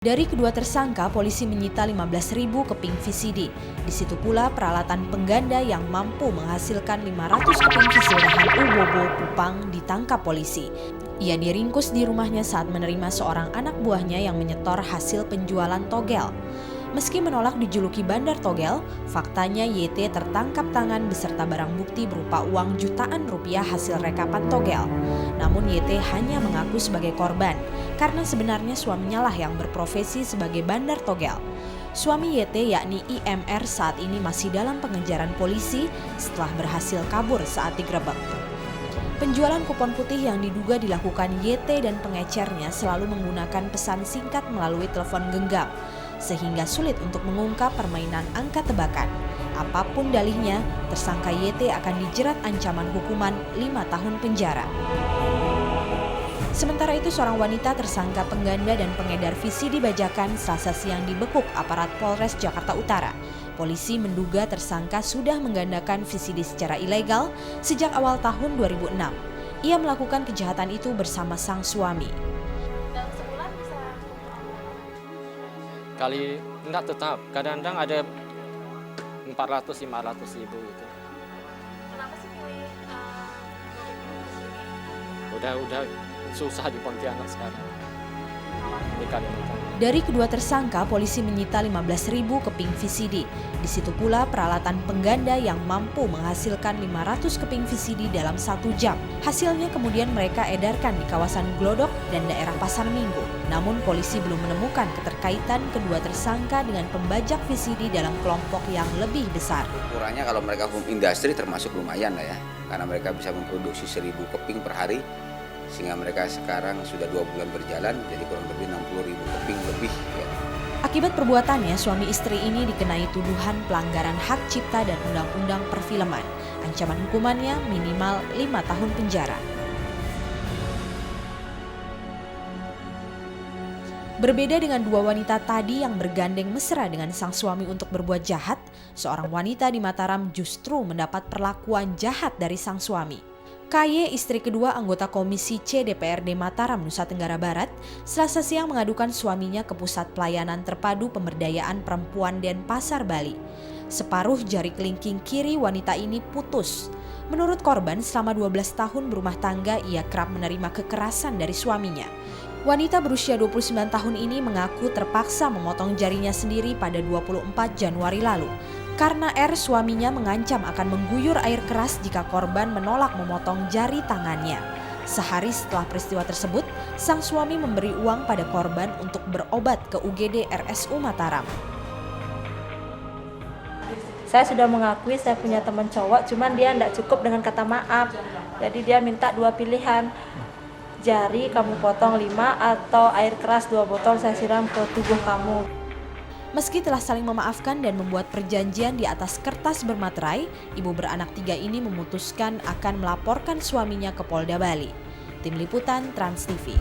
Dari kedua tersangka, polisi menyita 15.000 keping VCD. Di situ pula peralatan pengganda yang mampu menghasilkan 500 keping VCD Ubobo Kupang ditangkap polisi. Ia diringkus di rumahnya saat menerima seorang anak buahnya yang menyetor hasil penjualan togel. Meski menolak dijuluki bandar togel, faktanya YT tertangkap tangan beserta barang bukti berupa uang jutaan rupiah hasil rekapan togel. Namun YT hanya mengaku sebagai korban, karena sebenarnya suaminya lah yang berprofesi sebagai bandar togel. Suami YT yakni IMR saat ini masih dalam pengejaran polisi setelah berhasil kabur saat digerebek. Penjualan kupon putih yang diduga dilakukan YT dan pengecernya selalu menggunakan pesan singkat melalui telepon genggam, sehingga sulit untuk mengungkap permainan angka tebakan. Apapun dalihnya, tersangka YT akan dijerat ancaman hukuman 5 tahun penjara. Sementara itu, seorang wanita tersangka pengganda dan pengedar VCD bajakan Selasa siang dibekuk aparat Polres Jakarta Utara. Polisi menduga tersangka sudah menggandakan VCD secara ilegal sejak awal tahun 2006. Ia melakukan kejahatan itu bersama sang suami. Dalam sebulan bisa Kali enggak tetap, kadang-kadang ada 400-500 ribu gitu. kenapa sih pilih Udah susah di Pontianak sekarang. Ikan. Dari kedua tersangka, polisi menyita 15.000 keping VCD. Di situ pula peralatan pengganda yang mampu menghasilkan 500 keping VCD dalam 1 jam. Hasilnya kemudian mereka edarkan di kawasan Glodok dan daerah Pasar Minggu. Namun polisi belum menemukan keterkaitan kedua tersangka dengan pembajak VCD dalam kelompok yang lebih besar. Ukurannya kalau mereka home industry termasuk lumayan lah ya, karena mereka bisa memproduksi 1.000 keping per hari. Sehingga mereka sekarang sudah 2 bulan berjalan, jadi kurang lebih 60.000 keping lebih. Ya. Akibat perbuatannya, suami istri ini dikenai tuduhan pelanggaran hak cipta dan undang-undang perfilman. Ancaman hukumannya minimal 5 tahun penjara. Berbeda dengan dua wanita tadi yang bergandeng mesra dengan sang suami untuk berbuat jahat, seorang wanita di Mataram justru mendapat perlakuan jahat dari sang suami. KY, istri kedua anggota Komisi C DPRD Mataram, Nusa Tenggara Barat, Selasa siang mengadukan suaminya ke Pusat Pelayanan Terpadu Pemberdayaan Perempuan Denpasar, Bali. Separuh jari kelingking kiri wanita ini putus. Menurut korban, selama 12 tahun berumah tangga, ia kerap menerima kekerasan dari suaminya. Wanita berusia 29 tahun ini mengaku terpaksa memotong jarinya sendiri pada 24 Januari lalu. Karena R, suaminya mengancam akan mengguyur air keras jika korban menolak memotong jari tangannya. Sehari setelah peristiwa tersebut, sang suami memberi uang pada korban untuk berobat ke UGD RSU Mataram. Saya sudah mengakui saya punya teman cowok, cuman dia tidak cukup dengan kata maaf. Jadi dia minta 2 pilihan. Jari kamu potong 5 atau air keras 2 botol saya siram ke tubuh kamu. Meski telah saling memaafkan dan membuat perjanjian di atas kertas bermaterai, ibu beranak 3 ini memutuskan akan melaporkan suaminya ke Polda Bali. Tim Liputan Trans TV.